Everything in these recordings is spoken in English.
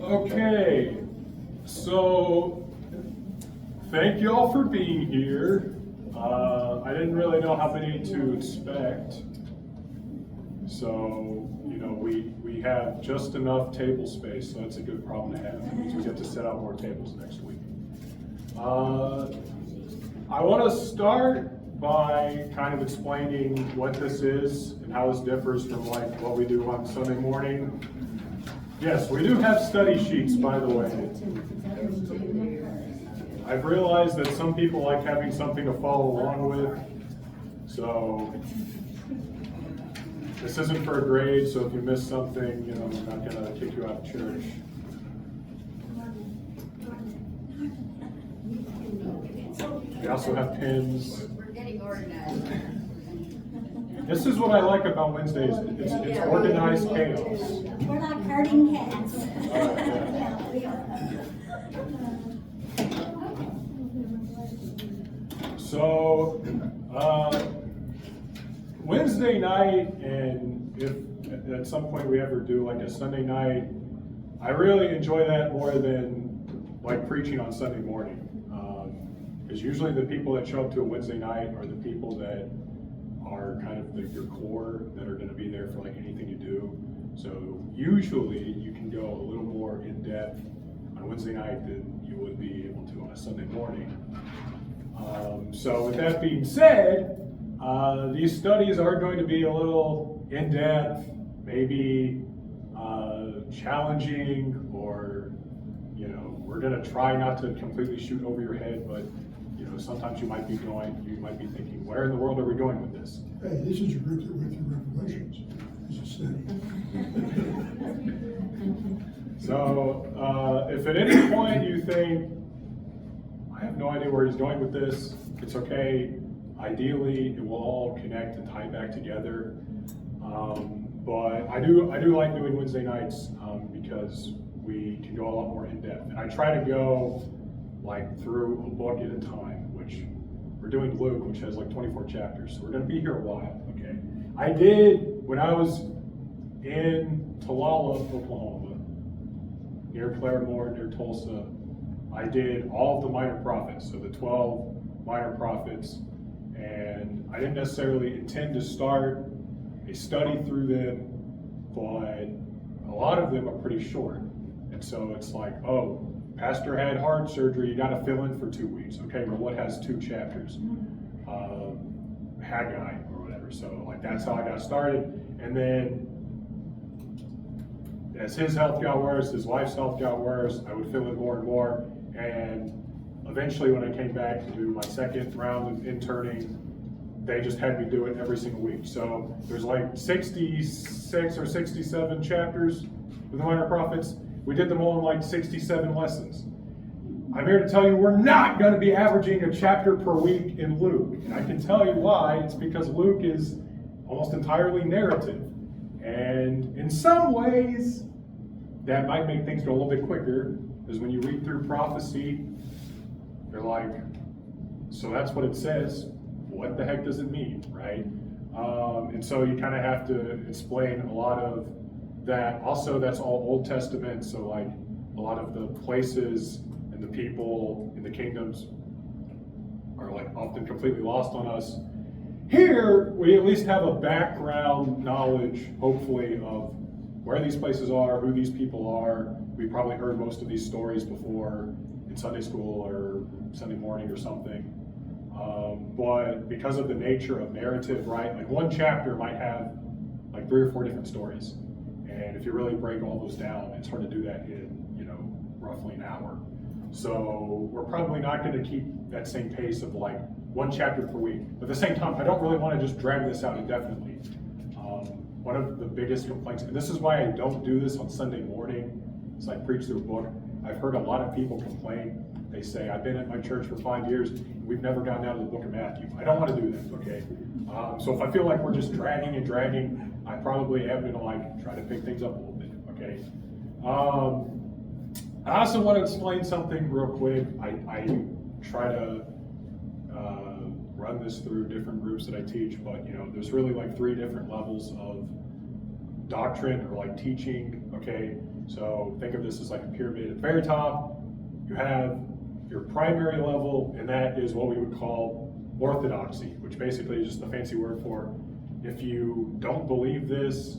Okay, so thank you all for being here. I didn't really know how many to expect. So, we have just enough table space, so that's a good problem to have. So we get to set out more tables next week. I want to start by kind of explaining what this is and how this differs from like what we do on Sunday morning. Yes, we do have study sheets, by the way. I've realized that some people like having something to follow along with, so this isn't for a grade, so if you miss something, I'm not going to kick you out of church. We also have pins. We're getting organized. This is what I like about Wednesdays. It's organized chaos. We're like herding cats. So, Wednesday night, and if at some point we ever do like a Sunday night, I really enjoy that more than like preaching on Sunday morning. Because usually the people that show up to a Wednesday night are the people that are kind of your core, that are going to be there for like anything you do. So usually you can go a little more in depth on Wednesday night than you would be able to on a Sunday morning. So with that being said, these studies are going to be a little in depth, maybe challenging, or we're going to try not to completely shoot over your head, but sometimes you might be thinking, where in the world are we going with this? Hey, this is a group that went through Revelations. It's a study. So, if at any point you think, I have no idea where he's going with this, it's okay. Ideally, it will all connect and tie back together. But I do like doing Wednesday nights because we can go a lot more in depth. And I try to go like through a book at a time, which we're doing Luke, which has like 24 chapters. So we're going to be here a while, okay? I did, when I was in Talala, Oklahoma, near Claremore, near Tulsa, I did all of the minor prophets, so the 12 minor prophets, and I didn't necessarily intend to start a study through them, but a lot of them are pretty short. And so it's like, oh, pastor had heart surgery, you got to fill in for 2 weeks. Okay, well, what has 2 chapters? Haggai or whatever. So like that's how I got started. And then as his health got worse, his wife's health got worse, I would fill in more and more. And eventually when I came back to do my second round of interning, they just had me do it every single week. So there's like 66 or 67 chapters with the minor prophets. We did them all in like 67 lessons. I'm here to tell you we're not going to be averaging a chapter per week in Luke. And I can tell you why. It's because Luke is almost entirely narrative. And in some ways, that might make things go a little bit quicker, because when you read through prophecy, you're like, so that's what it says. What the heck does it mean, right? And so you kind of have to explain a lot of that. Also, that's all Old Testament, so like a lot of the places and the people in the kingdoms are like often completely lost on us. Here, we at least have a background knowledge, hopefully, of where these places are, who these people are. We probably heard most of these stories before in Sunday school or Sunday morning or something. But because of the nature of narrative, right, like one chapter might have like 3 or 4 different stories. And if you really break all those down, it's hard to do that in, roughly an hour. So we're probably not going to keep that same pace of like 1 chapter per week. But at the same time, I don't really want to just drag this out indefinitely. One of the biggest complaints, and this is why I don't do this on Sunday morning, is I preach through a book. I've heard a lot of people complain. They say, I've been at my church for 5 years, and we've never gotten out of the book of Matthew. I don't want to do that, okay? So if I feel like we're just dragging and dragging, I probably am going to like try to pick things up a little bit, okay? I also want to explain something real quick. I try to run this through different groups that I teach, but there's really like 3 different levels of doctrine or like teaching, okay? So think of this as like a pyramid. At the very top, you have your primary level, and that is what we would call orthodoxy, which basically is just a fancy word for if you don't believe this,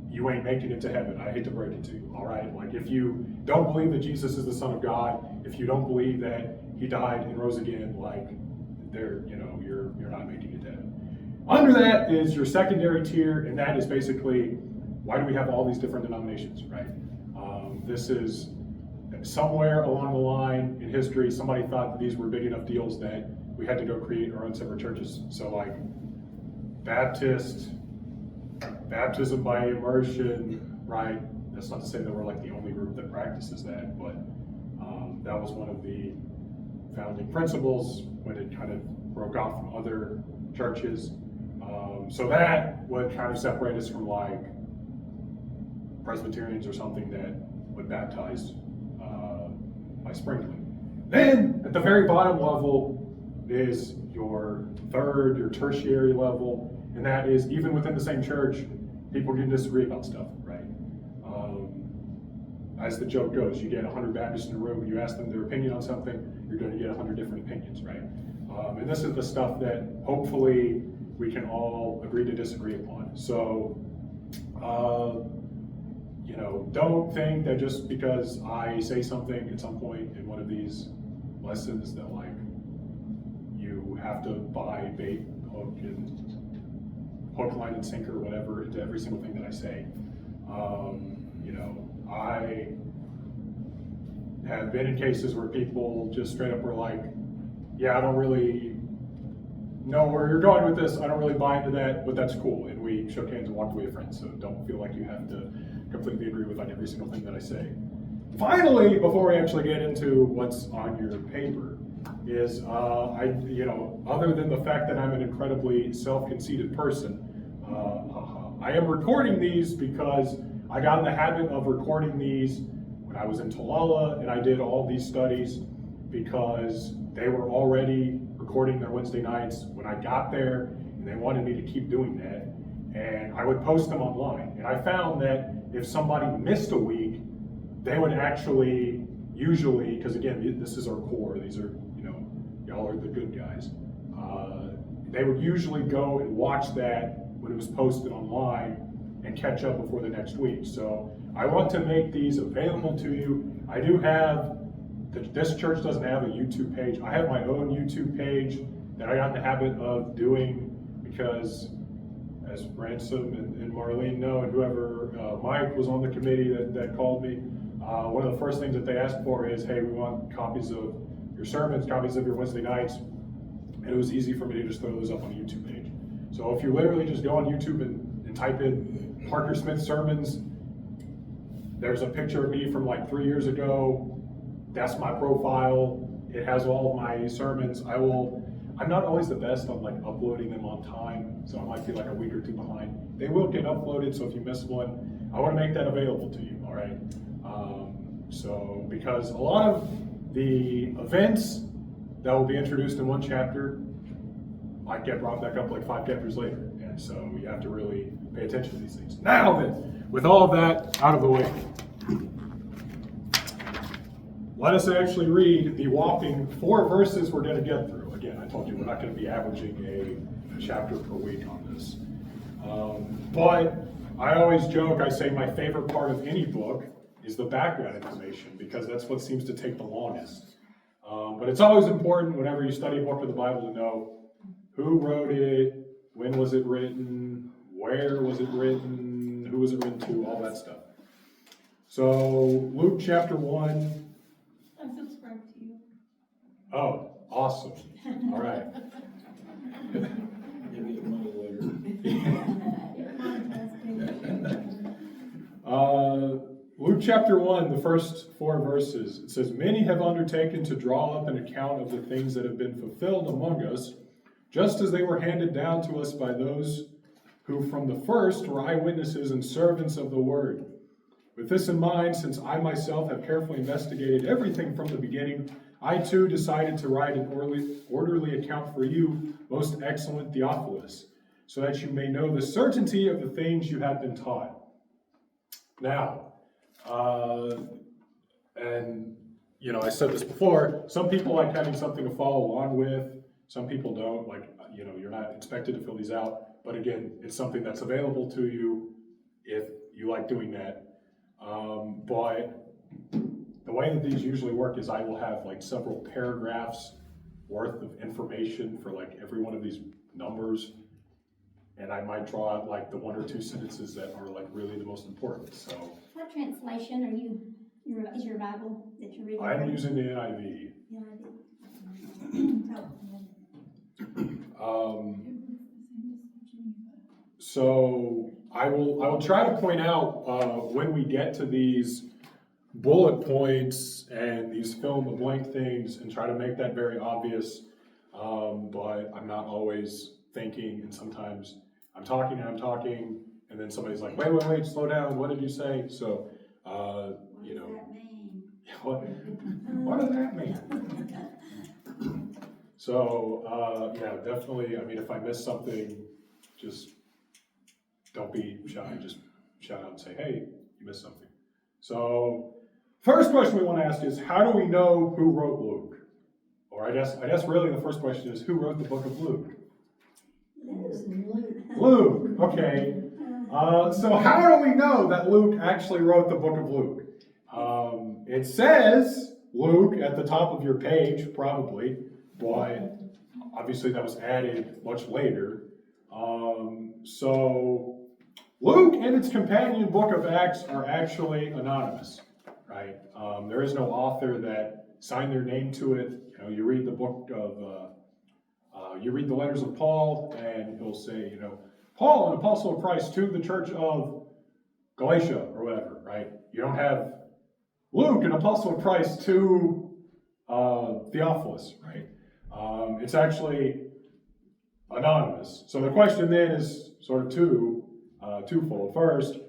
you ain't making it to heaven. I hate to break it to you, all right? Like if you don't believe that Jesus is the Son of God, if you don't believe that he died and rose again, like you're not making it to heaven. Under that is your secondary tier, and that is basically why do we have all these different denominations, right? This is somewhere along the line in history, somebody thought that these were big enough deals that we had to go create our own separate churches. So like Baptist, baptism by immersion, right? That's not to say that we're like the only group that practices that, but that was one of the founding principles when it kind of broke off from other churches. So that would kind of separate us from like Presbyterians or something that would baptize by sprinkling. Then at the very bottom level is your third, your tertiary level, and that is even within the same church, people can disagree about stuff, right? As the joke goes, you get 100 Baptists in a room, you ask them their opinion on something, you're going to get 100 different opinions, right? And this is the stuff that hopefully we can all agree to disagree upon. So, don't think that just because I say something at some point in one of these lessons that like you have to buy bait, hook, line, and sinker, whatever, into every single thing that I say. I have been in cases where people just straight up were like, yeah, I don't really know where you're going with this, I don't really buy into that, but that's cool. And we shook hands and walked away as friends, so don't feel like you have to completely agree with like every single thing that I say. Finally, before we actually get into what's on your paper, is other than the fact that I'm an incredibly self-conceited person, I am recording these because I got in the habit of recording these when I was in Talala, and I did all these studies because they were already recording their Wednesday nights when I got there, and they wanted me to keep doing that, and I would post them online. And I found that if somebody missed a week, they would actually usually, because again, this is our core, these are, y'all are the good guys, they would usually go and watch that when it was posted online and catch up before the next week. So I want to make these available to you. I do have, this church doesn't have a YouTube page. I have my own YouTube page that I got in the habit of doing because, as Ransom and Marlene know, and whoever, Mike was on the committee that called me, one of the first things that they asked for is, hey, we want copies of your sermons, copies of your Wednesday nights, and it was easy for me to just throw those up on the YouTube page. So if you literally just go on YouTube and type in Parker Smith sermons, there's a picture of me from like 3 years ago. That's my profile. It has all of my sermons. I'm not always the best on like uploading them on time, so I might be like a week or two behind. They will get uploaded, so if you miss one, I want to make that available to you, all right? So because a lot of the events that will be introduced in one chapter might get brought back up like 5 chapters later, and so you have to really pay attention to these things. Now then, with all of that out of the way, let us actually read the whopping 4 verses we're going to get through. Again, I told you we're not going to be averaging a chapter per week on this. But I always joke, I say my favorite part of any book is the background information, because that's what seems to take the longest. But it's always important whenever you study a book of the Bible to know who wrote it, when was it written, where was it written, who was it written to, all that stuff. So Luke chapter 1. I subscribe to you. Oh, awesome. All right. Give me the money later. Luke chapter 1, the first 4 verses, it says, "Many have undertaken to draw up an account of the things that have been fulfilled among us, just as they were handed down to us by those who from the first were eyewitnesses and servants of the word. With this in mind, since I myself have carefully investigated everything from the beginning, I too decided to write an orderly account for you, most excellent Theophilus, so that you may know the certainty of the things you have been taught, Now, and I said this before, some people like having something to follow along with, some people don't, like, you're not expected to fill these out, but again, it's something that's available to you if you like doing that. But the way that these usually work is I will have like several paragraphs worth of information for like every one of these numbers, and I might draw out like the one or two sentences that are like really the most important. So What translation are you, is your Bible that you're reading? I'm using the NIV. So I will try to point out when we get to these bullet points and these fill in the blank things and try to make that very obvious, but I'm not always thinking, and sometimes I'm talking and then somebody's like, wait, slow down, what did you say? So what does that mean? So yeah, definitely, I mean, if I miss something, just don't be shy, just shout out and say, hey, you missed something. So first question we want to ask is, how do we know who wrote Luke? Or I guess really the first question is, who wrote the book of Luke? Luke, okay. So how do we know that Luke actually wrote the book of Luke? It says Luke at the top of your page, probably, but obviously that was added much later. So Luke and its companion book of Acts are actually anonymous, right? There is no author that signed their name to it. You read the book of, you read the letters of Paul, and he'll say, Paul, an apostle of Christ, to the church of Galatia, or whatever, right? You don't have Luke, an apostle of Christ, to Theophilus, right? It's actually anonymous. So the question then is sort of twofold. First,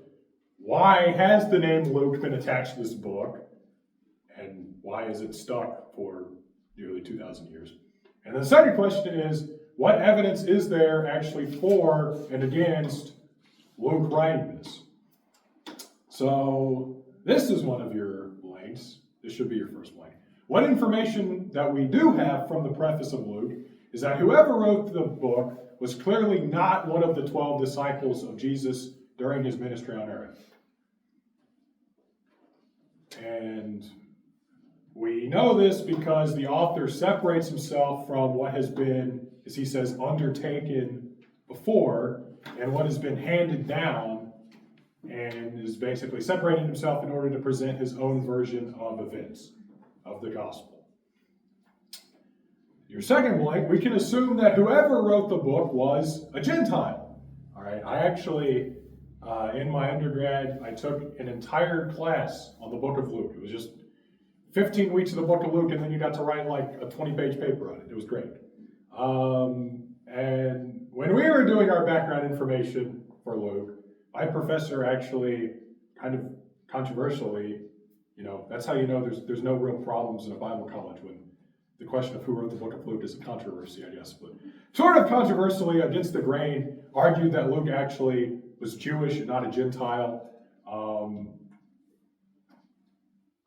why has the name Luke been attached to this book? And why is it stuck for nearly 2,000 years? And the second question is, what evidence is there actually for and against Luke writing this? So this is one of your blanks. This should be your first blank. What information that we do have from the preface of Luke is that whoever wrote the book was clearly not one of the 12 disciples of Jesus during his ministry on earth. And we know this because the author separates himself from what has been, as he says, undertaken before, and what has been handed down, and is basically separating himself in order to present his own version of events of the gospel. Your second blank, we can assume that whoever wrote the book was a Gentile. All right, I actually, in my undergrad, I took an entire class on the book of Luke. It was just 15 weeks of the book of Luke, and then you got to write like a 20-page paper on it. It was great. And when we were doing our background information for Luke, my professor actually kind of controversially, that's how you know there's no real problems in a Bible college, when the question of who wrote the book of Luke is a controversy, I guess. But sort of controversially, against the grain, argued that Luke actually was Jewish and not a Gentile.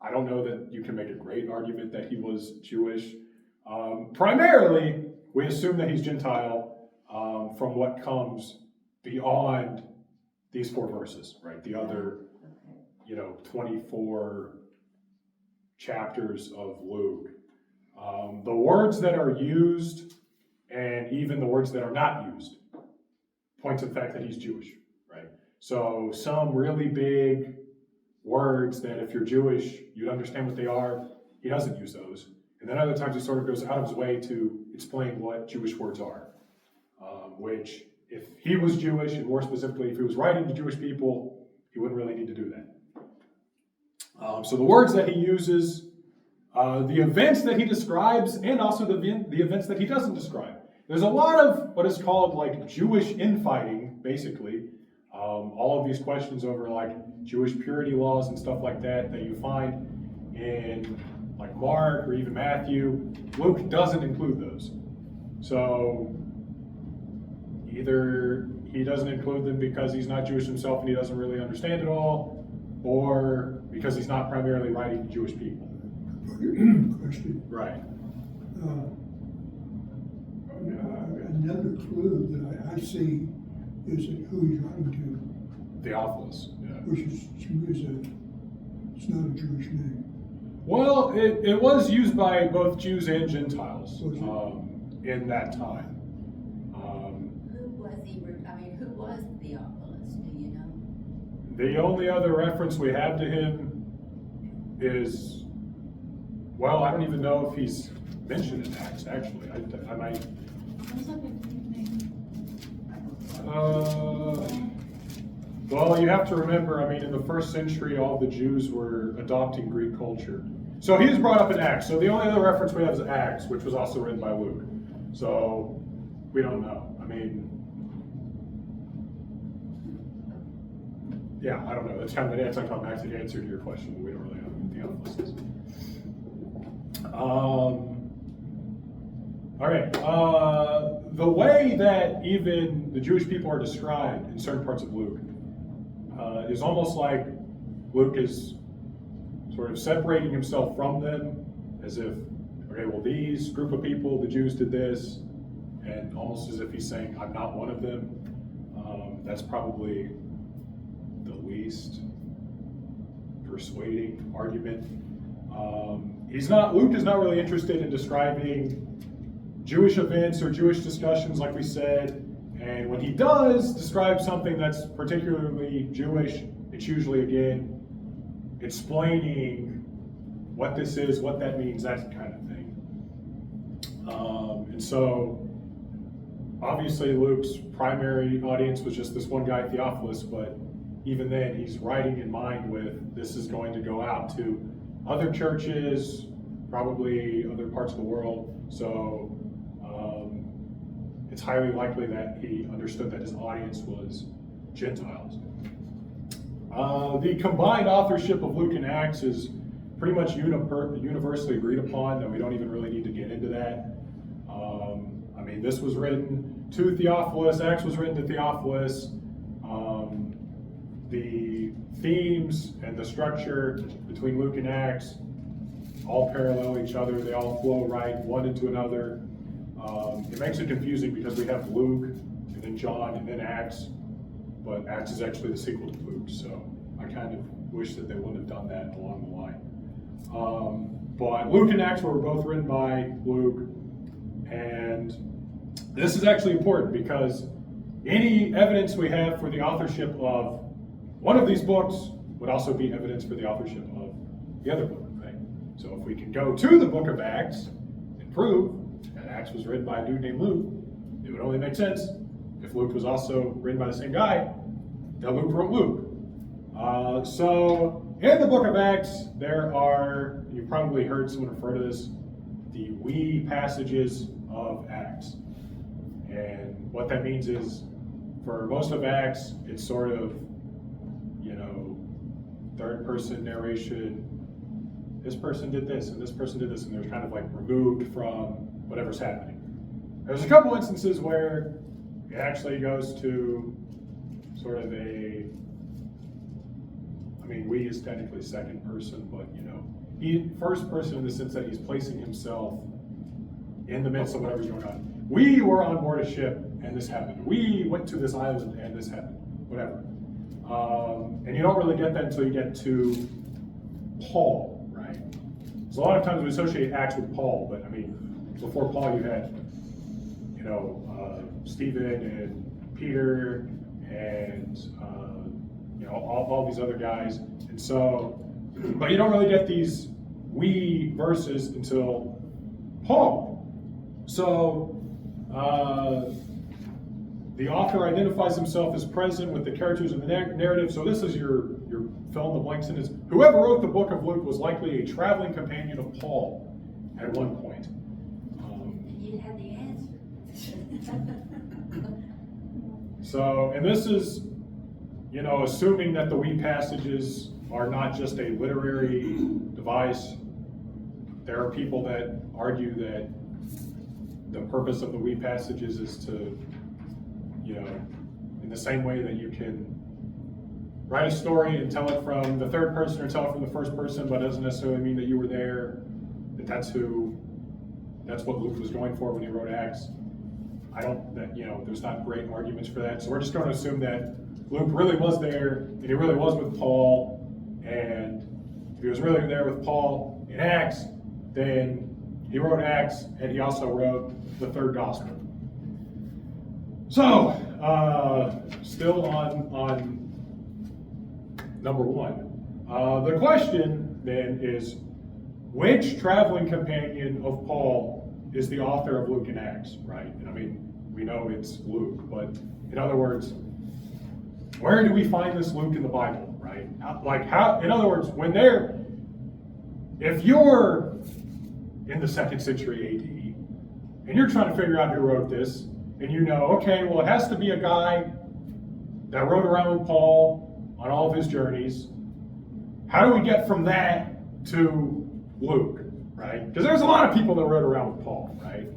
I don't know that you can make a great argument that he was Jewish. Primarily, we assume that he's Gentile from what comes beyond these 4 verses, right? The other, 24 chapters of Luke. The words that are used and even the words that are not used point to the fact that he's Jewish, right? So some really big words that if you're Jewish, you'd understand what they are, he doesn't use those. And then other times he sort of goes out of his way to explain what Jewish words are, which if he was Jewish, and more specifically if he was writing to Jewish people, he wouldn't really need to do that. So the words that he uses, the events that he describes, and also the events that he doesn't describe. There's a lot of what is called like Jewish infighting, basically. All of these questions over like Jewish purity laws and stuff like that you find in like Mark or even Matthew. Luke doesn't include those. So either he doesn't include them because he's not Jewish himself and he doesn't really understand it all, or because he's not primarily writing to Jewish people. Question. Right. Another clue that I see is that who he's writing Theophilus. Yeah. to, which is it's not a Jewish name. Well, it was used by both Jews and Gentiles Was it? in that time. Who was Theophilus, do you know? The only other reference we have to him is, well, I don't even know if he's mentioned in Acts, actually. I might. Sounds like a Greek name. Well, you have to remember, I mean, in the first century, all the Jews were adopting Greek culture. So he is brought up in Acts. So the only other reference we have is Acts, which was also written by Luke. So we don't know. I mean, yeah, I don't know. That's kind of an anticlimactic answer to your question, but we don't really know who Theophilus is. All right. The way that even the Jewish people are described in certain parts of Luke is almost like Luke is sort of separating himself from them, as if, okay, well, these group of people, the Jews did this, and almost as if he's saying, I'm not one of them. That's probably the least persuading argument. Luke is not really interested in describing Jewish events or Jewish discussions, like we said. And when he does describe something that's particularly Jewish, it's usually, again, explaining what this is, what that means, that kind of thing. And so, obviously, Luke's primary audience was just this one guy, Theophilus, but even then, he's writing in mind with, this is going to go out to other churches, probably other parts of the world. So, it's highly likely that he understood that his audience was Gentiles. The combined authorship of Luke and Acts is pretty much universally agreed upon, that we don't even really need to get into that. I mean, this was written to Theophilus, Acts was written to Theophilus. The themes and the structure between Luke and Acts all parallel each other. They all flow right one into another. It makes it confusing because we have Luke and then John and then Acts, but Acts is actually the sequel to Luke, so I kind of wish that they wouldn't have done that along the line. But Luke and Acts were both written by Luke, and this is actually important because any evidence we have for the authorship of one of these books would also be evidence for the authorship of the other book, right? So if we can go to the book of Acts and prove that Acts was written by a dude named Luke, it would only make sense if Luke was also written by the same guy that Luke wrote Luke. So in the book of Acts, there are, you've probably heard someone refer to this, the we passages of Acts. And what that means is, for most of Acts, it's sort of, third person narration. This person did this, and this person did this, and they're kind of like removed from whatever's happening. There's a couple instances where it actually goes to sort of we is technically second person, but he first person in the sense that he's placing himself in the midst of whatever's going on. We were on board a ship and this happened. We went to this island and this happened. Whatever. And you don't really get that until you get to Paul, right? So a lot of times we associate Acts with Paul, but before Paul you had, Stephen and Peter and all these other guys. And so, but you don't really get these we verses until Paul. So, the author identifies himself as present with the characters in the narrative. So this is your fill in the blank sentence. Whoever wrote the book of Luke was likely a traveling companion of Paul at one point. You had the answer. So, and this is, assuming that the we passages are not just a literary device. There are people that argue that the purpose of the we passages is to, in the same way that you can write a story and tell it from the third person or tell it from the first person, but it doesn't necessarily mean that you were there, that's what Luke was going for when he wrote Acts. There's not great arguments for that. So we're just going to assume that Luke really was there, and he really was with Paul, and if he was really there with Paul in Acts, then he wrote Acts, and he also wrote the third gospel. So, still on number one. The question then is, which traveling companion of Paul is the author of Luke and Acts, right? And I mean, we know it's Luke, but in other words, where do we find this Luke in the Bible, right? In other words, if you're in the 2nd century AD, and you're trying to figure out who wrote this, and okay, well, it has to be a guy that rode around with Paul on all of his journeys. How do we get from that to Luke, right? Because there's a lot of people that rode around with Paul, right?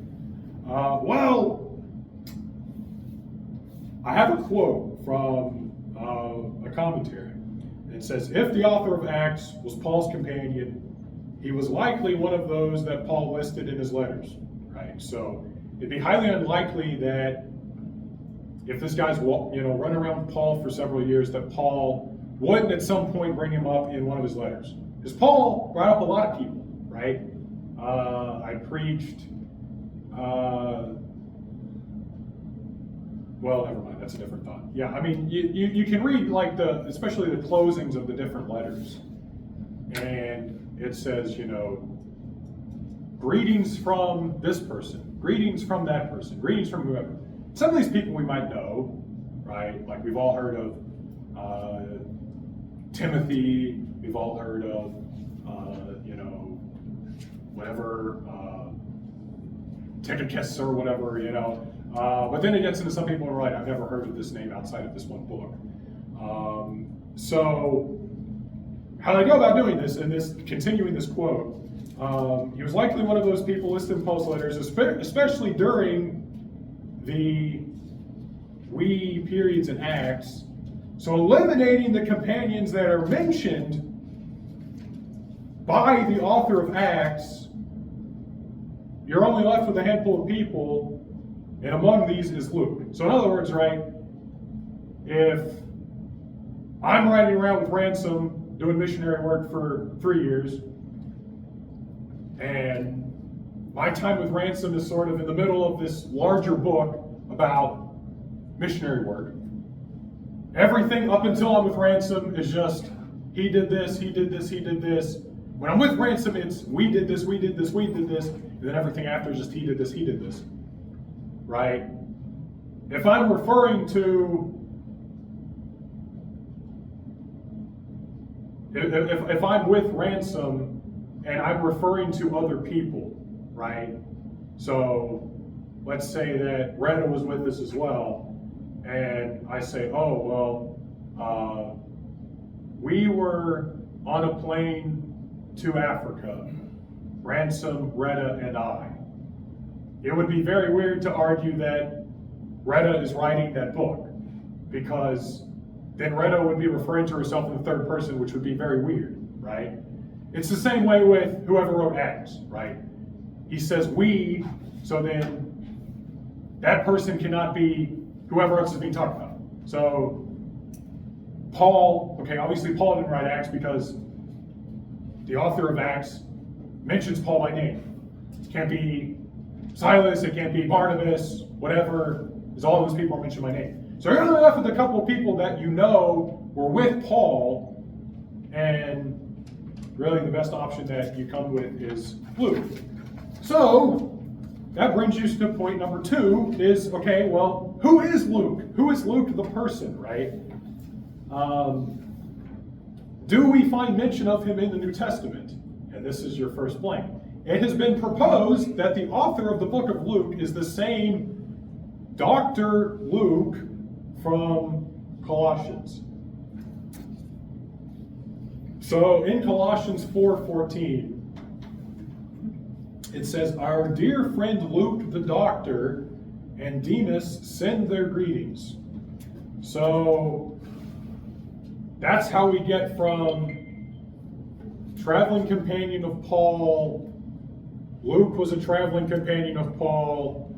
I have a quote from a commentary. It says, if the author of Acts was Paul's companion, he was likely one of those that Paul listed in his letters, right? So it'd be highly unlikely that if this guy's running around with Paul for several years, that Paul wouldn't at some point bring him up in one of his letters. Because Paul brought up a lot of people, right? I preached, well, never mind, that's a different thought. Yeah, I mean, you can read especially the closings of the different letters. And it says, greetings from this person, greetings from that person, greetings from whoever. Some of these people we might know, right? Like we've all heard of Timothy, we've all heard of, whatever, Tychicus or whatever, but then it gets into some people who are like, I've never heard of this name outside of this one book. So how they go about doing this, and continuing this quote, he was likely one of those people listed in Paul's letters, especially during the we periods in Acts. So eliminating the companions that are mentioned by the author of Acts, you're only left with a handful of people, and among these is Luke. So in other words, right, if I'm riding around with Ransom doing missionary work for 3 years, and my time with Ransom is sort of in the middle of this larger book about missionary work. Everything up until I'm with Ransom is just, he did this, he did this, he did this. When I'm with Ransom, it's we did this, we did this, we did this, and then everything after is just he did this, he did this. Right? If I'm referring to, if I'm with Ransom and I'm referring to other people, right? So let's say that Retta was with us as well, and I say, oh, well, we were on a plane to Africa, Ransom, Retta, and I. It would be very weird to argue that Retta is writing that book, because then Retta would be referring to herself in the third person, which would be very weird, right? It's the same way with whoever wrote Acts, right? He says we, so then that person cannot be whoever else is being talked about. So Paul, okay, obviously Paul didn't write Acts because the author of Acts mentions Paul by name. It can't be Silas, it can't be Barnabas, whatever, because all those people are mentioned by name. So you're only left with a couple of people that were with Paul, and really the best option that you come with is Luke. So that brings you to point number 2 is, okay, well, who is Luke? Who is Luke the person, right? Do we find mention of him in the New Testament? And this is your first blank. It has been proposed that the author of the book of Luke is the same Dr. Luke from Colossians. So in Colossians 4:14, it says, our dear friend Luke the doctor and Demas send their greetings. So that's how we get from traveling companion of Paul. Luke was a traveling companion of Paul.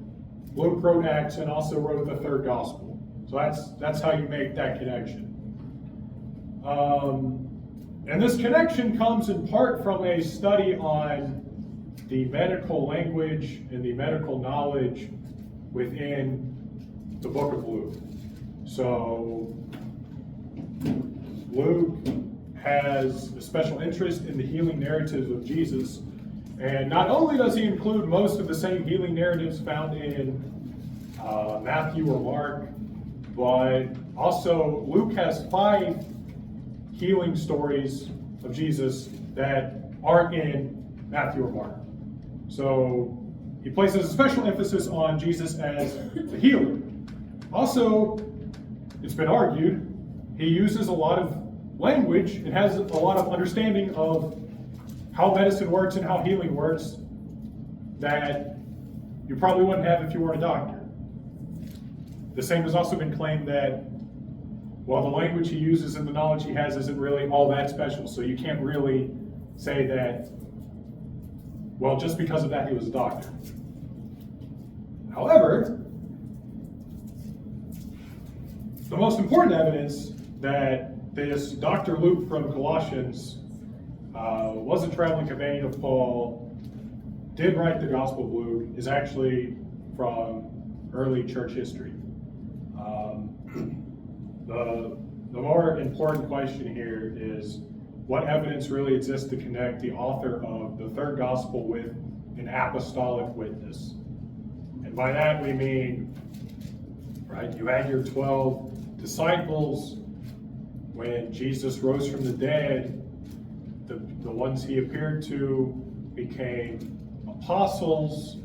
Luke wrote Acts and also wrote the third gospel. So that's how you make that connection. And this connection comes in part from a study on the medical language and the medical knowledge within the book of Luke. So Luke has a special interest in the healing narratives of Jesus. And not only does he include most of the same healing narratives found in Matthew or Mark, but also Luke has 5 healing stories of Jesus that aren't in Matthew or Mark. So he places a special emphasis on Jesus as the healer. Also, it's been argued, he uses a lot of language and has a lot of understanding of how medicine works and how healing works that you probably wouldn't have if you weren't a doctor. The same has also been claimed that, well, the language he uses and the knowledge he has isn't really all that special, so you can't really say that, well, just because of that he was a doctor. However, the most important evidence that this Dr. Luke from Colossians was a traveling companion of Paul, did write the Gospel of Luke, is actually from early church history. The more important question here is, what evidence really exists to connect the author of the third gospel with an apostolic witness? And by that we mean, right, you had your 12 disciples. When Jesus rose from the dead, the ones he appeared to became apostles.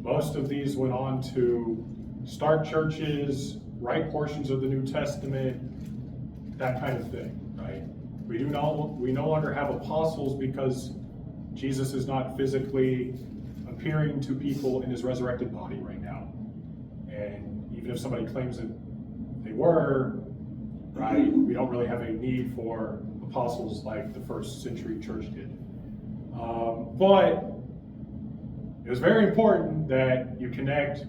Most of these went on to start churches, write portions of the New Testament, that kind of thing, right? We no longer have apostles because Jesus is not physically appearing to people in his resurrected body right now. And even if somebody claims that they were, right, we don't really have a need for apostles like the first century church did. But it was very important that you connect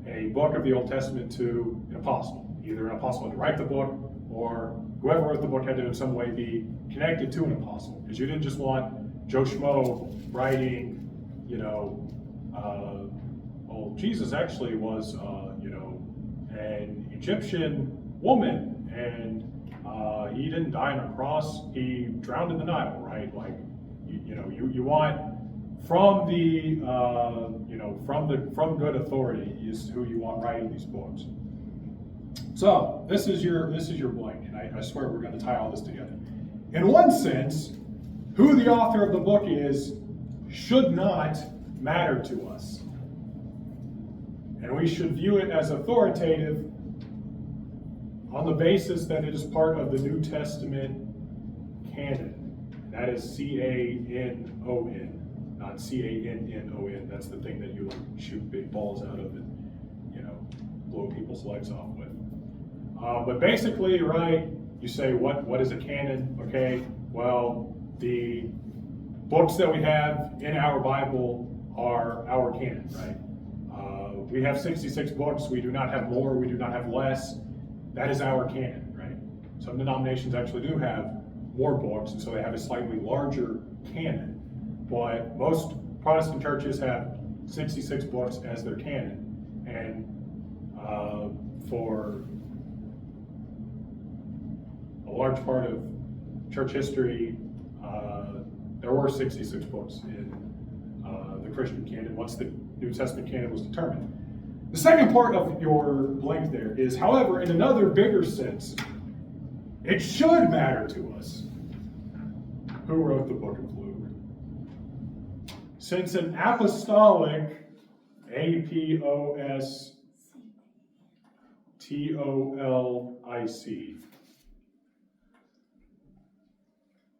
a book of the Old Testament to an apostle. Either an apostle had to write the book, or whoever wrote the book had to in some way be connected to an apostle. Because you didn't just want Joe Schmo writing, well, Jesus actually was, an Egyptian woman, and he didn't die on a cross, he drowned in the Nile, right? Like, you want from the, from good authority is who you want writing these books. So this is your blank, and I swear we're going to tie all this together. In one sense, who the author of the book is should not matter to us, and we should view it as authoritative on the basis that it is part of the New Testament canon. And that is C-A-N-O-N, not C-A-N-N-O-N. That's the thing that you like shoot big balls out of and blow people's legs off with. But basically, right, you say, what is a canon? Okay, well, the books that we have in our Bible are our canon, right? We have 66 books. We do not have more. We do not have less. That is our canon, right? Some denominations actually do have more books, and so they have a slightly larger canon. But most Protestant churches have 66 books as their canon. And for a large part of church history, there were 66 books in the Christian canon once the New Testament canon was determined. The second part of your blank there is, however, in another bigger sense, it should matter to us who wrote the book of Luke. Since an apostolic, A-P-O-S-T-O-L-I-C,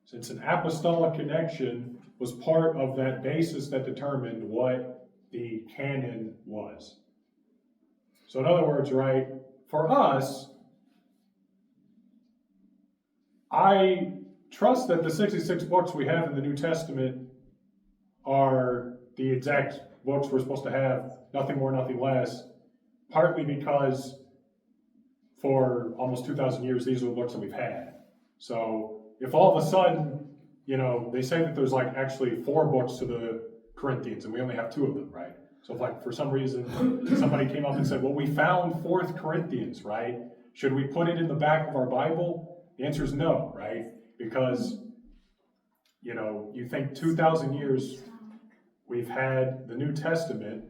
since an apostolic connection was part of that basis that determined what the canon was. So in other words, right, for us, I trust that the 66 books we have in the New Testament are the exact books we're supposed to have, nothing more, nothing less, partly because for almost 2,000 years, these are the books that we've had. So if all of a sudden, they say that there's like actually 4 books to the Corinthians and we only have 2 of them, right? So if like for some reason somebody came up and said, well, we found 4th Corinthians, right? Should we put it in the back of our Bible? The answer is no, right? Because, you think 2,000 years we've had the New Testament.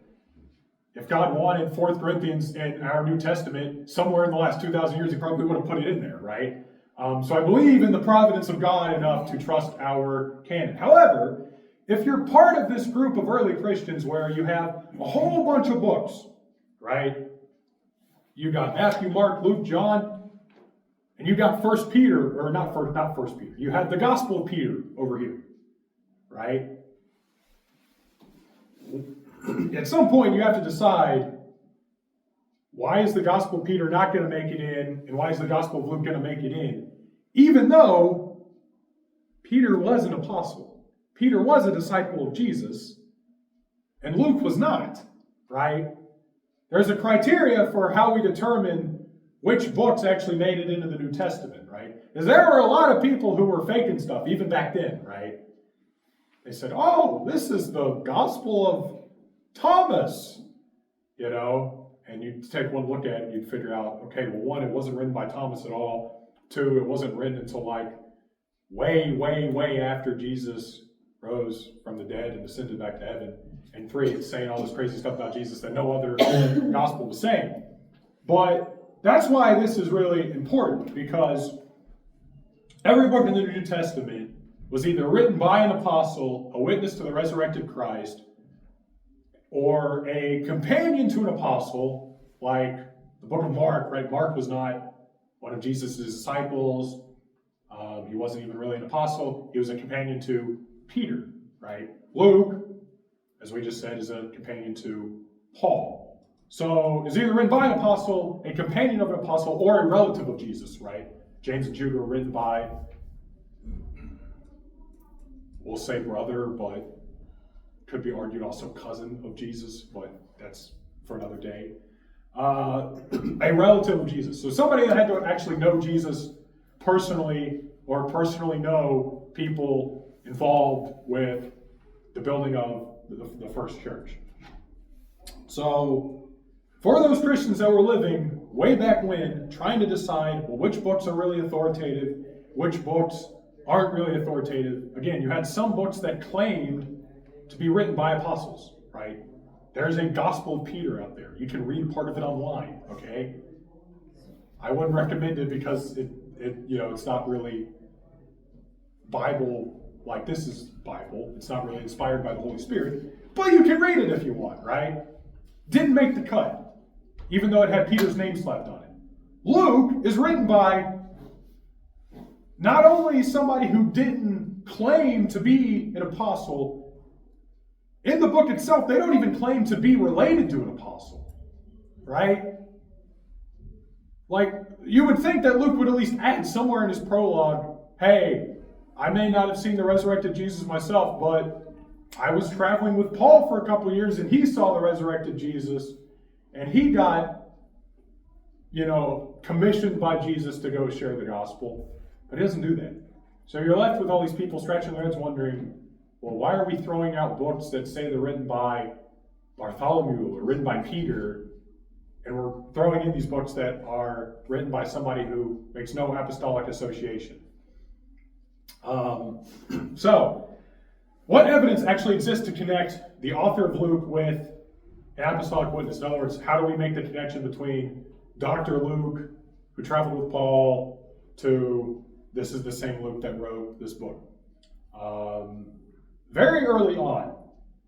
If God wanted 4th Corinthians in our New Testament somewhere in the last 2,000 years, he probably would have put it in there, right? So I believe in the providence of God enough to trust our canon. However, if you're part of this group of early Christians where you have a whole bunch of books, right? You got Matthew, Mark, Luke, John, and you got First Peter, or not First Peter. You have the Gospel of Peter over here, right? At some point, you have to decide, why is the Gospel of Peter not going to make it in, and why is the Gospel of Luke going to make it in? Even though Peter was an apostle. Peter was a disciple of Jesus, and Luke was not, right? There's a criteria for how we determine which books actually made it into the New Testament, right? Because there were a lot of people who were faking stuff, even back then, right? They said, oh, this is the Gospel of Thomas, and you'd take one look at it and you'd figure out, okay, well, 1, it wasn't written by Thomas at all. 2, it wasn't written until like way, way, way after Jesus rose from the dead and ascended back to heaven. And 3, it's saying all this crazy stuff about Jesus that no other gospel was saying. But that's why this is really important, because every book in the New Testament was either written by an apostle, a witness to the resurrected Christ, or a companion to an apostle, like the book of Mark, right? Mark was not one of Jesus' disciples. He wasn't even really an apostle. He was a companion to Peter, right? Luke, as we just said, is a companion to Paul. So it's either written by an apostle, a companion of an apostle, or a relative of Jesus, right? James and Jude were written by, we'll say brother, but could be argued also cousin of Jesus, but that's for another day. A relative of Jesus. So somebody that had to actually know Jesus personally, or personally know people involved with the building of the first church. So for those Christians that were living way back when, trying to decide, well, which books are really authoritative, which books aren't really authoritative. Again, you had some books that claimed to be written by apostles, right? There's a Gospel of Peter out there. You can read part of it online, okay? I wouldn't recommend it because it's not really Bible, like this is Bible. It's not really inspired by the Holy Spirit, but you can read it if you want, right? Didn't make the cut, even though it had Peter's name slapped on it. Luke is written by not only somebody who didn't claim to be an apostle. In the book itself, they don't even claim to be related to an apostle, right? Like, you would think that Luke would at least add somewhere in his prologue, hey, I may not have seen the resurrected Jesus myself, but I was traveling with Paul for a couple of years and he saw the resurrected Jesus and he got, commissioned by Jesus to go share the gospel. But he doesn't do that. So you're left with all these people scratching their heads wondering, well, why are we throwing out books that say they're written by Bartholomew or written by Peter, and we're throwing in these books that are written by somebody who makes no apostolic association? So, what evidence actually exists to connect the author of Luke with an apostolic witness? In other words, how do we make the connection between Dr. Luke, who traveled with Paul, to this is the same Luke that wrote this book? Very early on,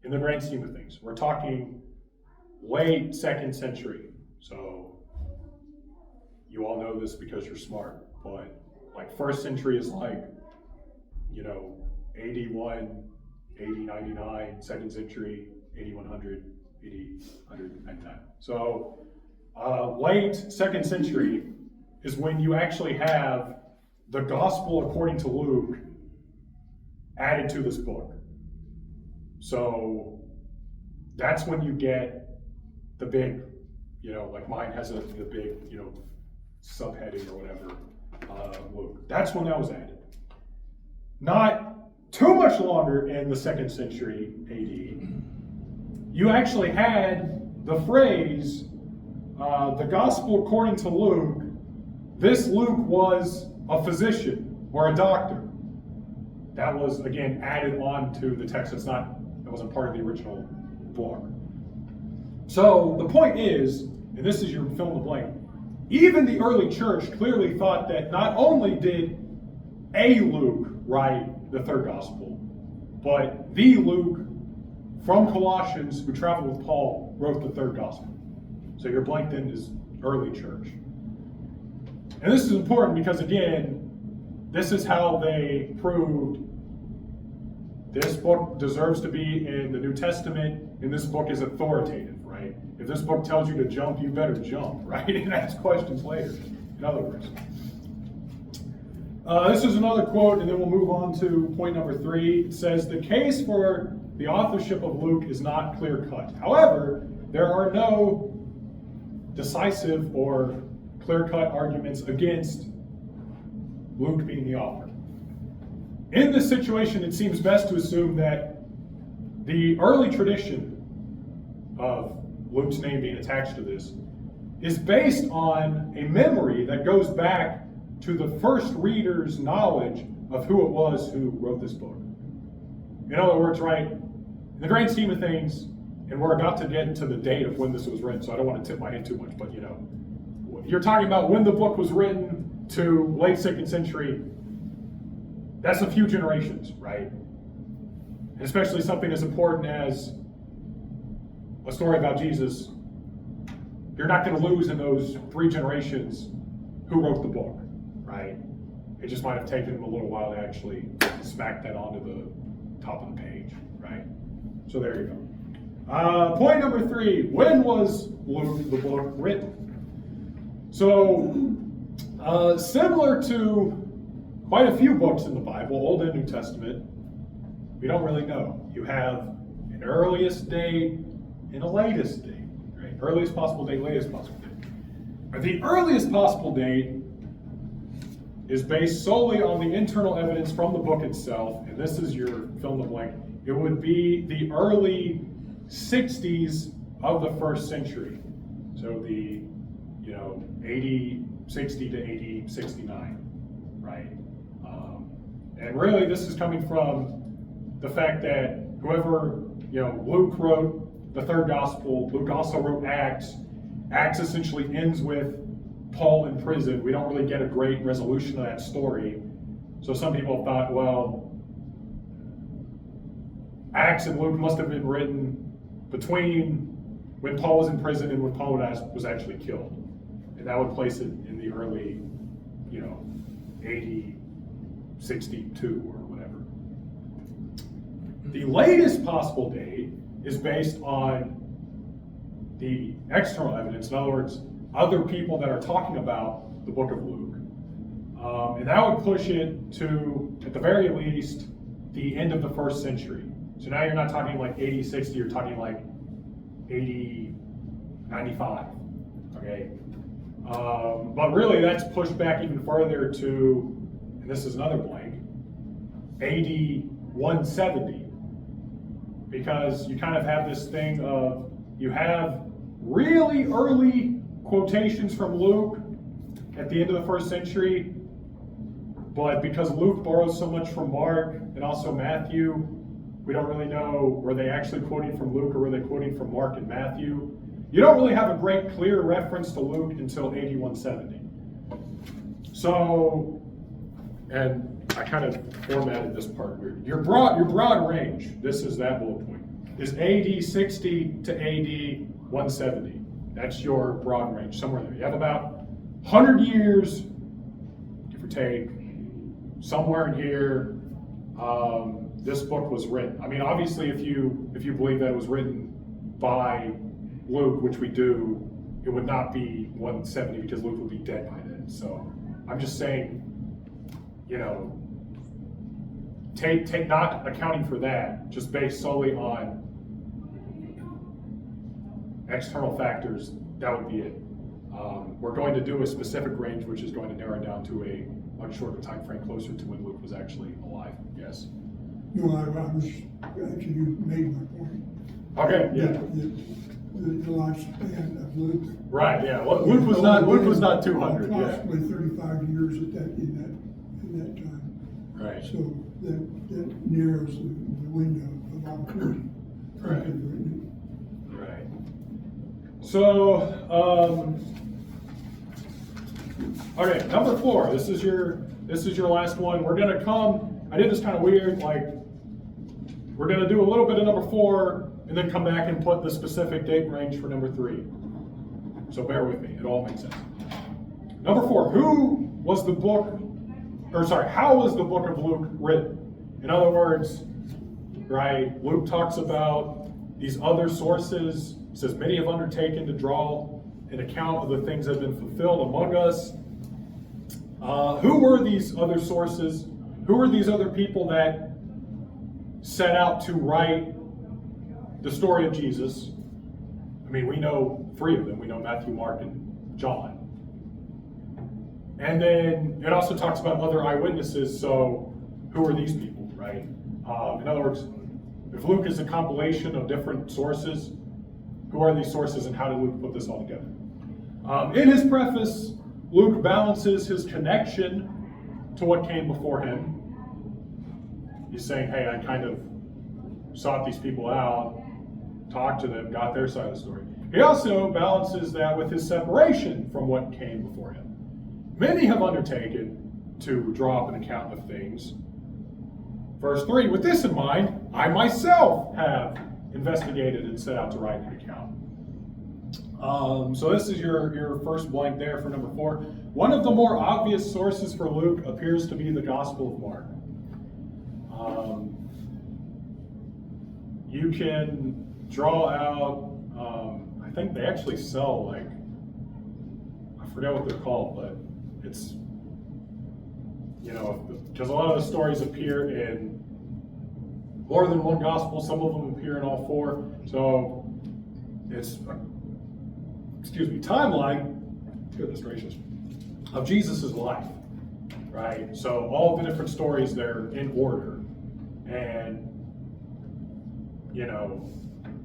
in the grand scheme of things, we're talking late 2nd century. So, you all know this because you're smart, but like 1st century is like, 81, 80, 99, 2nd century, 8100, 80, 199. So, late 2nd century is when you actually have the gospel according to Luke added to this book. So that's when you get the big, like mine has the big, subheading or whatever, Luke. That's when that was added. Not too much longer in the 2nd century AD, you actually had the phrase, the gospel according to Luke. This Luke was a physician or a doctor. That was, again, added on to the text. That wasn't part of the original book. So the point is, and this is your fill in the blank, even the early church clearly thought that not only did a Luke write the 3rd gospel, but the Luke from Colossians, who traveled with Paul, wrote the 3rd gospel. So your blank then is early church. And this is important because, again, this is how they proved this book deserves to be in the New Testament, and this book is authoritative, right? If this book tells you to jump, you better jump, right? And ask questions later, in other words. This is another quote, and then we'll move on to point number 3. It says, the case for the authorship of Luke is not clear-cut. However, there are no decisive or clear-cut arguments against Luke being the author. In this situation, it seems best to assume that the early tradition of Luke's name being attached to this is based on a memory that goes back to the first reader's knowledge of who it was who wrote this book. In other words, right, in the grand scheme of things, and we're about to get into the date of when this was written, so I don't want to tip my hand too much, but you're talking about when the book was written to late 2nd century. That's a few generations, right? And especially something as important as a story about Jesus. You're not going to lose in those 3 generations who wrote the book, right? It just might have taken them a little while to actually smack that onto the top of the page, right? So there you go. Point number 3, when was Luke, the book, written? So, similar to quite a few books in the Bible, Old and New Testament, we don't really know. You have an earliest date and a latest date, right? Earliest possible date, latest possible date. The earliest possible date is based solely on the internal evidence from the book itself, and this is your fill in the blank. It would be the early 60s of the 1st century. So the, AD 60 to AD 69, right? And really this is coming from the fact that whoever, Luke wrote the 3rd gospel, Luke also wrote Acts. Acts essentially ends with Paul in prison. We don't really get a great resolution of that story. So some people thought, well, Acts and Luke must have been written between when Paul was in prison and when Paul was actually killed. And that would place it in the early, AD 62 or whatever. The latest possible date is based on the external evidence. In other words, other people that are talking about the book of Luke. And that would push it to, at the very least, the end of the 1st century. So now you're not talking like AD 60, you're talking like AD 95, okay? But really that's pushed back even further to, and this is another blank, AD 170. Because you kind of have this thing of, you have really early quotations from Luke at the end of the 1st century, but because Luke borrows so much from Mark and also Matthew, we don't really know, were they actually quoting from Luke or were they quoting from Mark and Matthew? You don't really have a great clear reference to Luke until AD 170. So, and I kind of formatted this part weird. Your broad range, this is that bullet point, is AD 60 to AD 170. That's your broad range, somewhere there. You have about 100 years, give or take, somewhere in here, this book was written. I mean, obviously, if you believe that it was written by Luke, which we do, it would not be 170 because Luke would be dead by then. So I'm just saying, you know, take not accounting for that, just based solely on external factors, that would be it. We're going to do a specific range, which is going to narrow down to a much shorter time frame, closer to when Luke was actually alive. Yes. No, I was, actually, you made my point. Okay. Yeah. The lifespan of Luke. Right. Yeah. Well, Luke was not 200. Yeah. Approximately 35 years in that time. Right. So that narrows the window of opportunity. Right. Right. So, okay, number 4. This is your last one. We're gonna come. I did this kind of weird. Like, we're gonna do a little bit of number 4, and then come back and put the specific date range for number 3. So bear with me. It all makes sense. Number 4. How was the book of Luke written? In other words, right? Luke talks about these other sources. It says many have undertaken to draw an account of the things that have been fulfilled among us. Who were these other sources? Who were these other people that set out to write the story of Jesus? I mean, we know 3 of them. We know Matthew, Mark, and John. And then it also talks about other eyewitnesses. So who are these people, right? In other words, if Luke is a compilation of different sources, who are these sources and how did Luke put this all together? In his preface, Luke balances his connection to what came before him. He's saying, hey, I kind of sought these people out, talked to them, got their side of the story. He also balances that with his separation from what came before him. Many have undertaken to draw up an account of things. Verse 3, with this in mind, I myself have investigated and set out to write an account. So this is your first blank there for number 4. One of the more obvious sources for Luke appears to be the Gospel of Mark. You can draw out, I think they actually sell, like, I forget what they're called, but it's, you know, because a lot of the stories appear in more than one gospel. Some of them appear in all 4. So it's, timeline, goodness gracious, of Jesus' life, right? So all the different stories, they're in order. And, you know,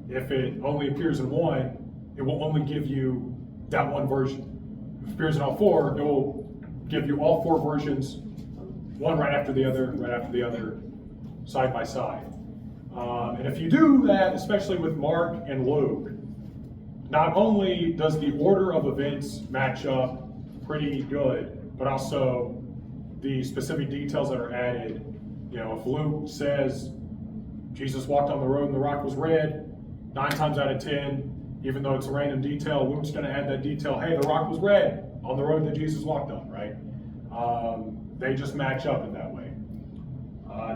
if it only appears in one, it will only give you that one version. If it appears in all 4, it will give you all 4 versions, one right after the other, side by side. And if you do that, especially with Mark and Luke, not only does the order of events match up pretty good, but also the specific details that are added. You know, if Luke says Jesus walked on the road and the rock was red, 9 times out of 10, even though it's a random detail, Luke's going to add that detail. Hey, the rock was red on the road that Jesus walked on, right? They just match up in that way.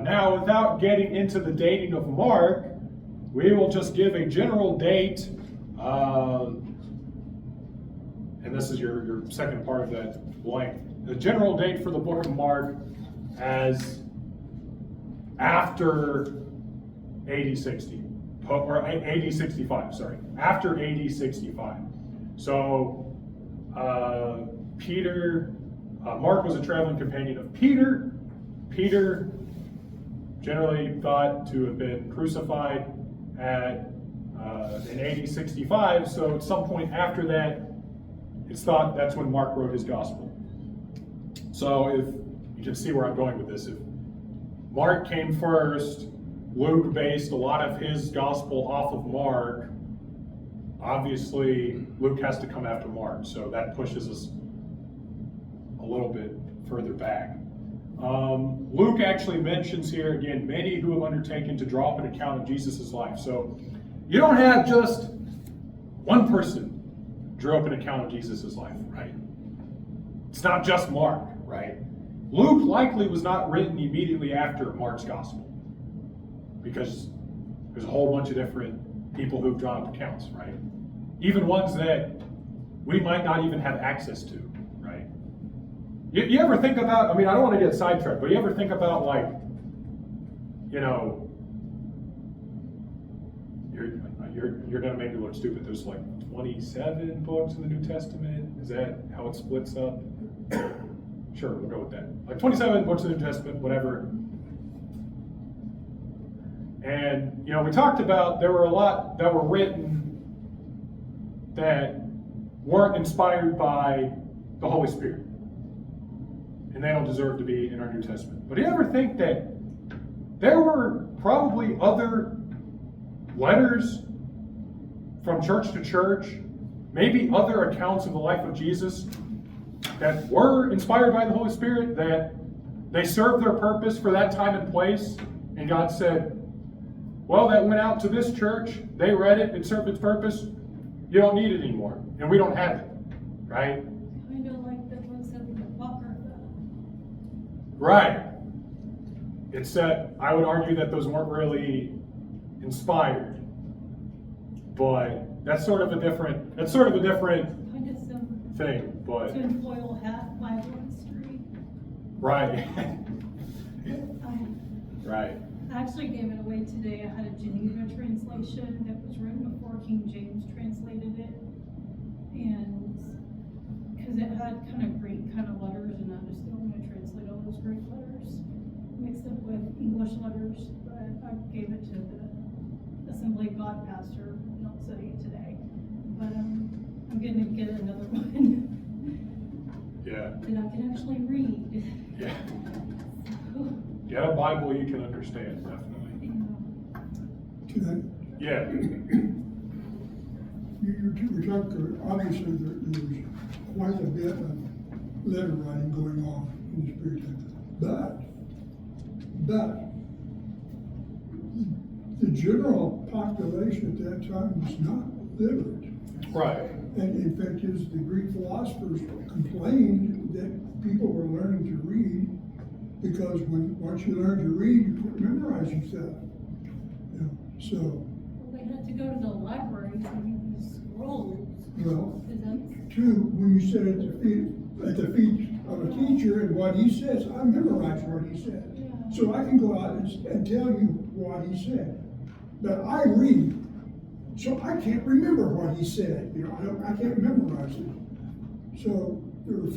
Now, without getting into the dating of Mark, we will just give a general date. And this is your second part of that blank. The general date for the book of Mark as after AD 60, or AD 65, sorry, after AD 65. So Mark was a traveling companion of Peter. Peter generally thought to have been crucified in AD 65, so at some point after that, it's thought that's when Mark wrote his gospel. So if you can see where I'm going with this, if Mark came first, Luke based a lot of his gospel off of Mark, obviously Luke has to come after Mark, so that pushes us a little bit further back. Luke actually mentions here, again, many who have undertaken to draw up an account of Jesus' life. So you don't have just one person drew up an account of Jesus' life, right? It's not just Mark, right? Luke likely was not written immediately after Mark's gospel, because there's a whole bunch of different people who've drawn up accounts, right? Even ones that we might not even have access to, right? You ever think about, I mean, I don't want to get sidetracked, but you ever think about, like, you know, you're going to make me look stupid. There's like 27 books in the New Testament. Is that how it splits up? Sure, we'll go with that. Like 27 books in the New Testament, whatever. And, you know, we talked about there were a lot that were written that weren't inspired by the Holy Spirit. And they don't deserve to be in our New Testament. But do you ever think that there were probably other letters from church to church, maybe other accounts of the life of Jesus that were inspired by the Holy Spirit, that they served their purpose for that time and place, and God said, well, that went out to this church, they read it, it served its purpose, you don't need it anymore, and we don't have it, right? Kind of like the books of the Apocrypha. Right. It's I would argue that those weren't really inspired, but that's sort of a different Kind of similar thing, but tinfoil hat Bible history. right. Right. I actually gave it away today. I had a Geneva translation that was written before King James translated it, and because it had kind of Greek kind of letters, and I just don't want to translate all those Greek letters mixed up with English letters. But I gave it to the Assembly of God pastor, and I'll study it today. But I'm going to get another one Yeah. that I can actually read. Yeah. So, Get a Bible you can understand, definitely. Can Yeah. you talk, obviously there's quite a bit of letter writing going on in the Spirit Temple. But the general population at that time was not literate. Right. And in fact, as the Greek philosophers complained that people were learning to read, because once you learn to read, you couldn't memorize stuff. You know, so, well, they had to go to the library to read these scrolls. well, 'Cause that's, too, when you sit at the feet of a teacher and what he says, I memorize what he said. yeah. So I can go out and tell you what he said. But I read, so I can't remember what he said. You know, I can't memorize it. So there was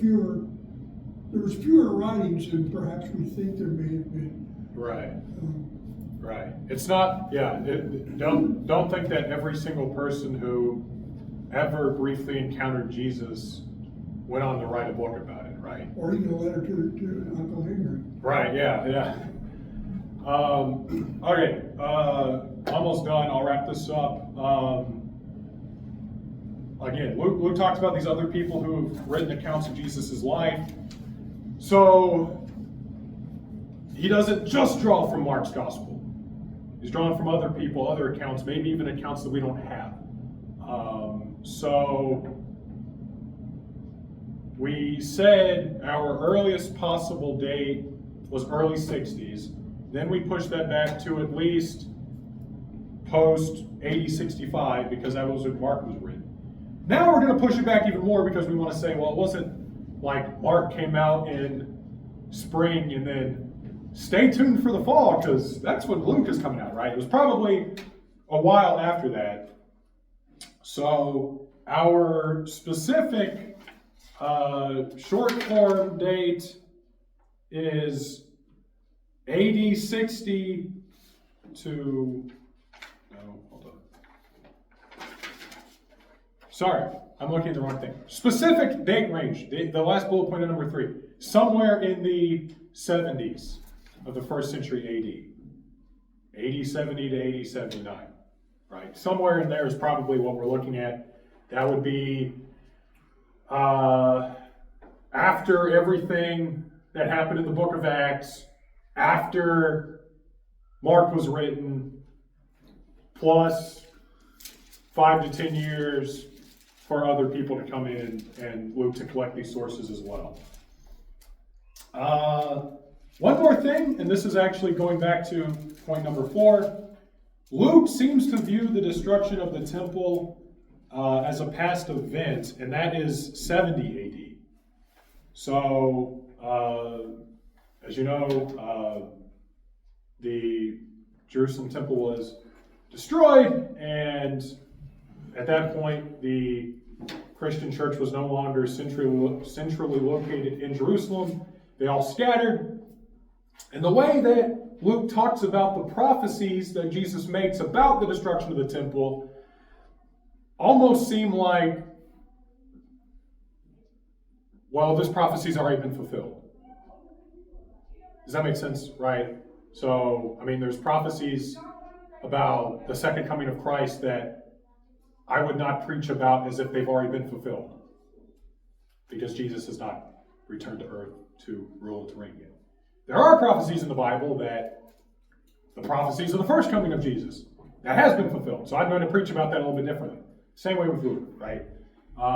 fewer writings than perhaps we think there may have been. Right. Right. It's not, yeah, don't think that every single person who ever briefly encountered Jesus went on to write a book about it, right? Or even a letter to Uncle Henry. Right, yeah. Okay, almost done. I'll wrap this up. Again, Luke talks about these other people who've written accounts of Jesus' life. So, he doesn't just draw from Mark's gospel. He's drawing from other people, other accounts, maybe even accounts that we don't have. So, we said our earliest possible date was early 60s. Then we pushed that back to at least post AD 65 because that was when Mark was written. Now we're going to push it back even more because we want to say, well, it wasn't like Mark came out in spring and then stay tuned for the fall because that's when Luke is coming out, right? It was probably a while after that. So our specific short form date is AD 60 to, no, hold on. Sorry, I'm looking at the wrong thing. Specific date range, the last bullet point of number 3. Somewhere in the 70s of the 1st century AD. AD 70 to AD 79, right? Somewhere in there is probably what we're looking at. That would be after everything that happened in the book of Acts, after Mark was written, plus 5 to 10 years for other people to come in and Luke to collect these sources as well. One more thing, and this is actually going back to point number 4. Luke seems to view the destruction of the temple as a past event, and that is 70 AD. So as you know, the Jerusalem temple was destroyed, and at that point, the Christian church was no longer centrally located in Jerusalem. They all scattered. And the way that Luke talks about the prophecies that Jesus makes about the destruction of the temple almost seem like, well, this prophecy's already been fulfilled. Does that make sense? Right? So, I mean, there's prophecies about the second coming of Christ that I would not preach about as if they've already been fulfilled, because Jesus has not returned to earth to rule and to reign yet. There are prophecies in the Bible that the prophecies of the first coming of Jesus, that has been fulfilled. So I'm going to preach about that a little bit differently. Same way with Luke, right?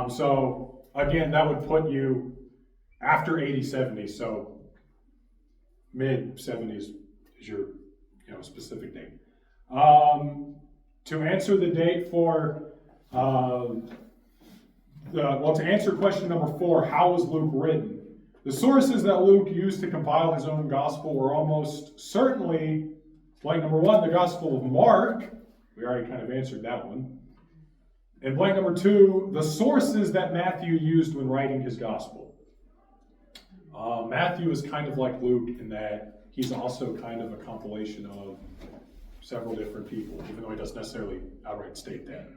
So again, that would put you after 80, 70. So mid-70s is your specific date. To answer the date for, to answer question number 4, how was Luke written? The sources that Luke used to compile his own gospel were almost certainly, blank number 1, the Gospel of Mark. We already kind of answered that one. And blank number 2, the sources that Matthew used when writing his gospel. Matthew is kind of like Luke in that he's also kind of a compilation of several different people, even though he doesn't necessarily outright state that.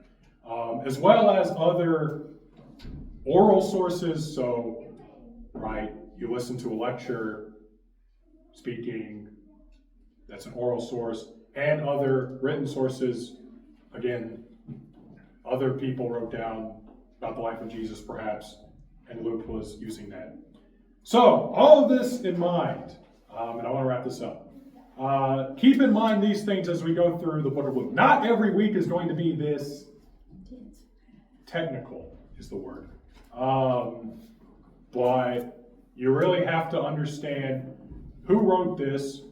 As well as other oral sources, so, right, you listen to a lecture, speaking, that's an oral source, and other written sources, again, other people wrote down about the life of Jesus, perhaps, and Luke was using that. So, all of this in mind, and I want to wrap this up. Keep in mind these things as we go through the book of Luke. Not every week is going to be this technical, is the word. But you really have to understand who wrote this,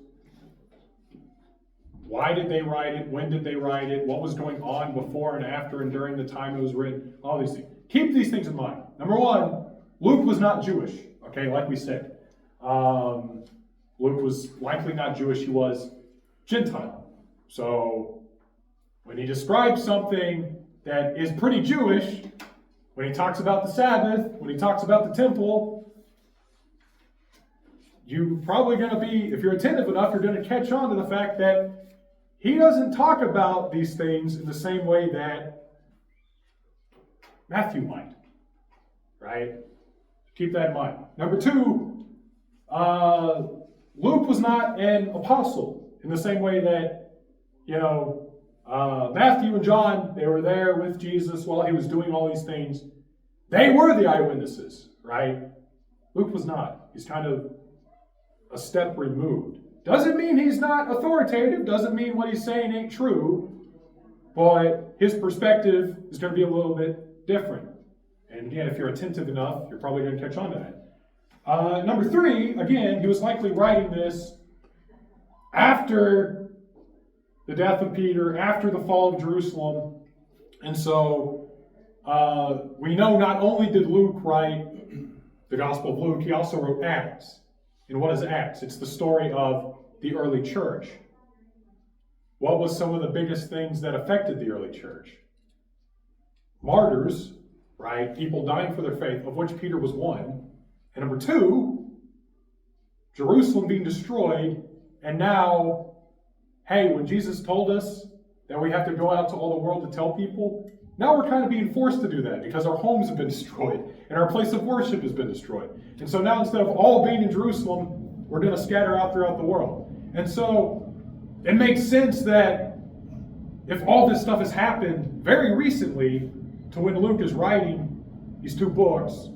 why did they write it, when did they write it, what was going on before and after and during the time it was written, all these things. Keep these things in mind. Number 1, Luke was not Jewish, okay, like we said. Luke was likely not Jewish, he was Gentile. So when he describes something that is pretty Jewish, when he talks about the Sabbath, when he talks about the temple, you're probably going to be, if you're attentive enough, you're going to catch on to the fact that he doesn't talk about these things in the same way that Matthew might, right? Keep that in mind. Number 2, Luke was not an apostle in the same way that, Matthew and John, they were there with Jesus while he was doing all these things. They were the eyewitnesses, right? Luke was not. He's kind of a step removed. Doesn't mean he's not authoritative, doesn't mean what he's saying ain't true, but his perspective is going to be a little bit different. And again, if you're attentive enough, you're probably going to catch on to that. Number 3, again, he was likely writing this after the death of Peter, after the fall of Jerusalem. And so we know not only did Luke write the Gospel of Luke, he also wrote Acts. And what is Acts? It's the story of the early church. What was some of the biggest things that affected the early church? Martyrs, right? People dying for their faith, of which Peter was one. And number 2, Jerusalem being destroyed. And now, hey, when Jesus told us that we have to go out to all the world to tell people, now we're kind of being forced to do that because our homes have been destroyed and our place of worship has been destroyed. And so now instead of all being in Jerusalem, we're going to scatter out throughout the world. And so it makes sense that if all this stuff has happened very recently to when Luke is writing these 2 books,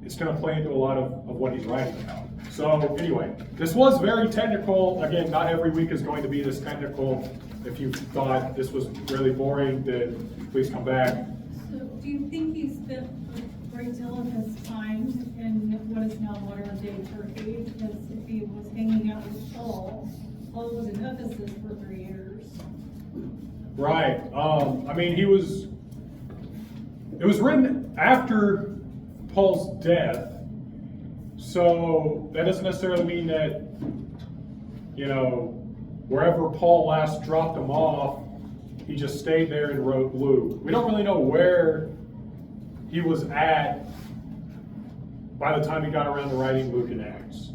it's going to play into a lot of what he's writing about. So anyway, this was very technical. Again, not every week is going to be this technical. If you thought this was really boring, then please come back. So do you think he spent a great deal of his time in what is now modern day Turkey? Because if he was hanging out with Paul was in Ephesus for 3 years. Right. I mean, it was written after Paul's death. So that doesn't necessarily mean that, you know, wherever Paul last dropped him off, he just stayed there and wrote blue. We don't really know where he was at by the time he got around to writing Luke and Acts.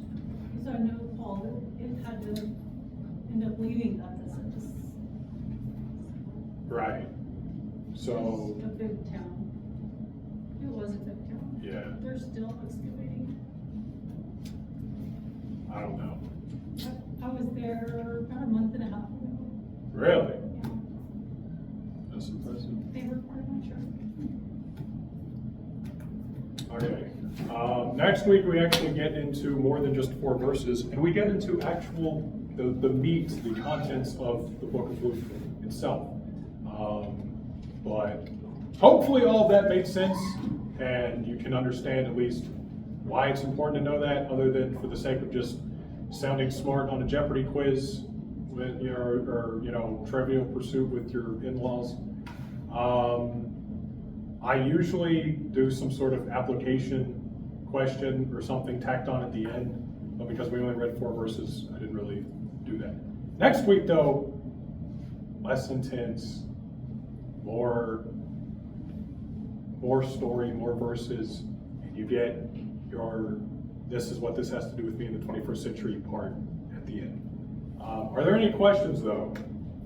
Because I know Paul, it had to end up leaving Ephesus. Right. So, It's a big town. It was a big town. yeah, They're still excavating. I don't know. I was there about a month and a half ago. Really? Yeah. That's impressive. They were part of my church. Okay. Next week, we actually get into more than just 4 verses, and we get into actual, the meat, the contents of the book of Luke itself. But hopefully all of that made sense, and you can understand at least why it's important to know that, other than for the sake of just sounding smart on a Jeopardy quiz with, you know, or you know, Trivial Pursuit with your in-laws. I usually do some sort of application question or something tacked on at the end, but because we only read 4 verses, I didn't really do that. Next week, though, less intense, more story, more verses, and you get your, this is what this has to do with me in the 21st century part at the end. Are there any questions, though?